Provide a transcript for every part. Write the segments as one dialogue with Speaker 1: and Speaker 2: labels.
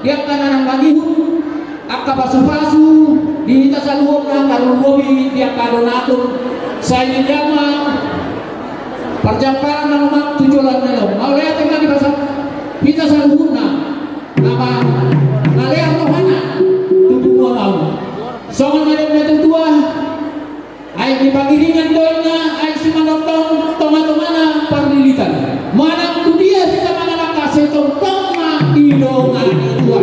Speaker 1: dia kanan lagi akka pasu-pasu di tasaluhur na karun bobi dia kadonatur saya jama perjalanan na umat tujuan na lo awalnya tengah di pasar kita saluhur na nama ngalea rohana tubuh walau songan ada tua ay di pagiringan doanya ay si manotong toma-tomana parlilitan mana tu dia si mana nakasih tong idongan tua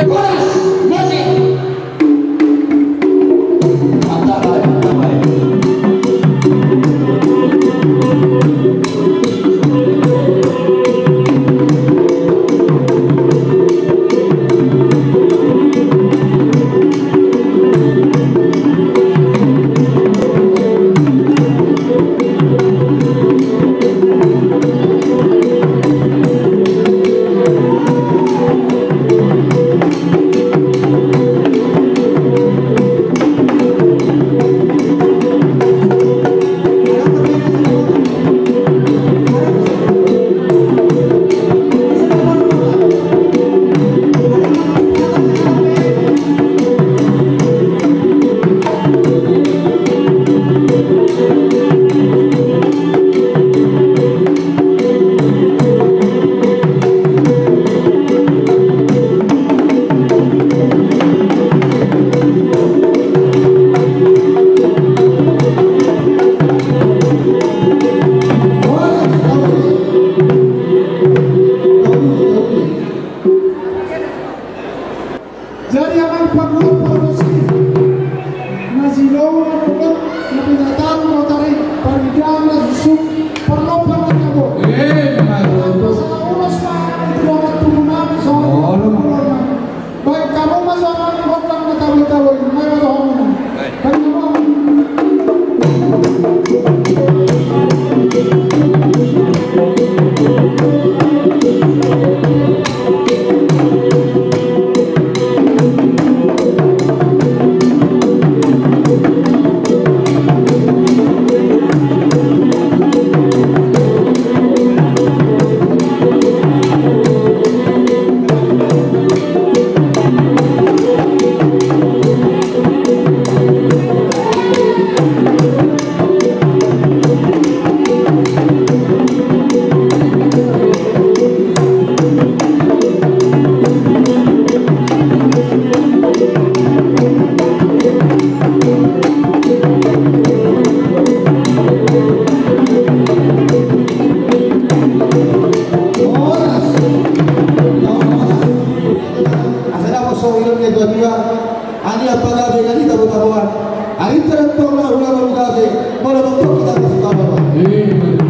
Speaker 1: boras masih mata lain namanya Ani apakah dengan kita bertaruhan? Hari tertentu lah ulang ulang kita bertaruhan.